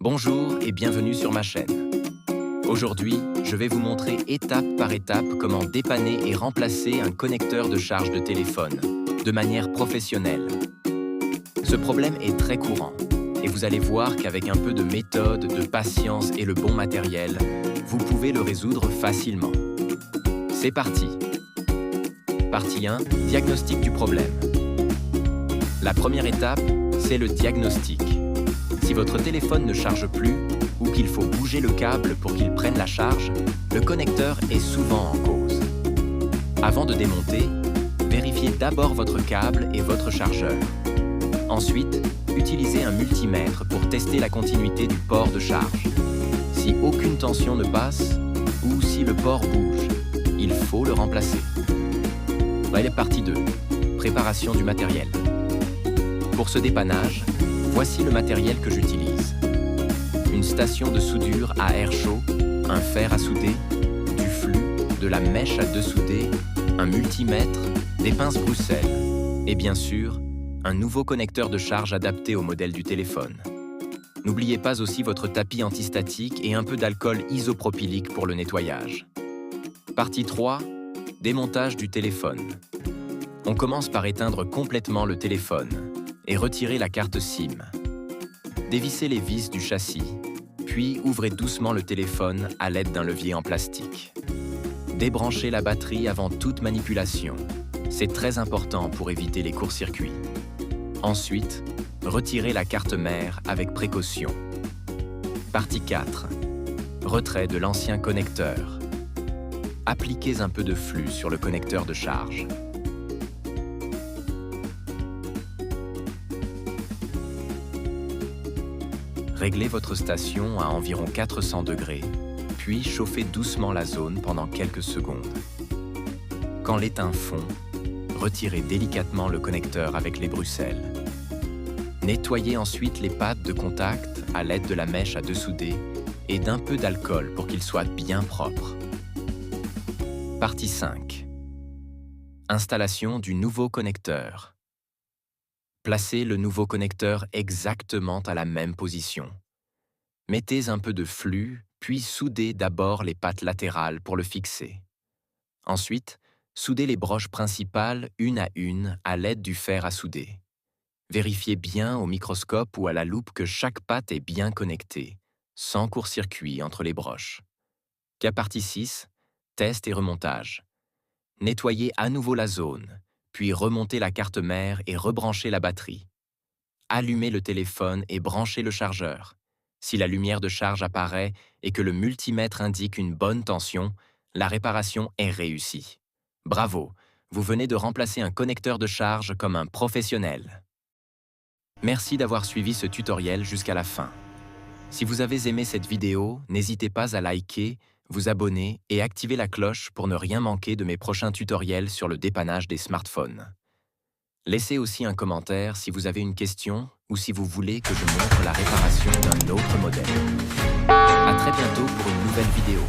Bonjour et bienvenue sur ma chaîne. Aujourd'hui, je vais vous montrer étape par étape comment dépanner et remplacer un connecteur de charge de téléphone de manière professionnelle. Ce problème est très courant et vous allez voir qu'avec un peu de méthode, de patience et le bon matériel, vous pouvez le résoudre facilement. C'est parti! Partie 1, diagnostic du problème. La première étape, c'est le diagnostic. Si votre téléphone ne charge plus ou qu'il faut bouger le câble pour qu'il prenne la charge, le connecteur est souvent en cause. Avant de démonter, vérifiez d'abord votre câble et votre chargeur. Ensuite, utilisez un multimètre pour tester la continuité du port de charge. Si aucune tension ne passe ou si le port bouge, il faut le remplacer. Voilà partie 2, préparation du matériel. Pour ce dépannage, voici le matériel que j'utilise. Une station de soudure à air chaud, un fer à souder, du flux, de la mèche à dessouder, un multimètre, des pinces Bruxelles et bien sûr, un nouveau connecteur de charge adapté au modèle du téléphone. N'oubliez pas aussi votre tapis antistatique et un peu d'alcool isopropylique pour le nettoyage. Partie 3, démontage du téléphone. On commence par éteindre complètement le téléphone et retirer la carte SIM. Dévissez les vis du châssis, puis ouvrez doucement le téléphone à l'aide d'un levier en plastique. Débranchez la batterie avant toute manipulation. C'est très important pour éviter les courts-circuits. Ensuite, retirez la carte mère avec précaution. Partie 4. Retrait de l'ancien connecteur. Appliquez un peu de flux sur le connecteur de charge. Réglez votre station à environ 400 degrés, puis chauffez doucement la zone pendant quelques secondes. Quand l'étain fond, retirez délicatement le connecteur avec les Bruxelles. Nettoyez ensuite les pattes de contact à l'aide de la mèche à dessouder et d'un peu d'alcool pour qu'il soit bien propre. Partie 5. Installation du nouveau connecteur. Placez le nouveau connecteur exactement à la même position. Mettez un peu de flux, puis soudez d'abord les pattes latérales pour le fixer. Ensuite, soudez les broches principales une à l'aide du fer à souder. Vérifiez bien au microscope ou à la loupe que chaque patte est bien connectée, sans court-circuit entre les broches. Partie 6, test et remontage. Nettoyez à nouveau la zone, puis remontez la carte mère et rebranchez la batterie. Allumez le téléphone et branchez le chargeur. Si la lumière de charge apparaît et que le multimètre indique une bonne tension, la réparation est réussie. Bravo, vous venez de remplacer un connecteur de charge comme un professionnel. Merci d'avoir suivi ce tutoriel jusqu'à la fin. Si vous avez aimé cette vidéo, n'hésitez pas à liker, vous abonner et activer la cloche pour ne rien manquer de mes prochains tutoriels sur le dépannage des smartphones. Laissez aussi un commentaire si vous avez une question ou si vous voulez que je montre la réparation d'un autre modèle. À très bientôt pour une nouvelle vidéo.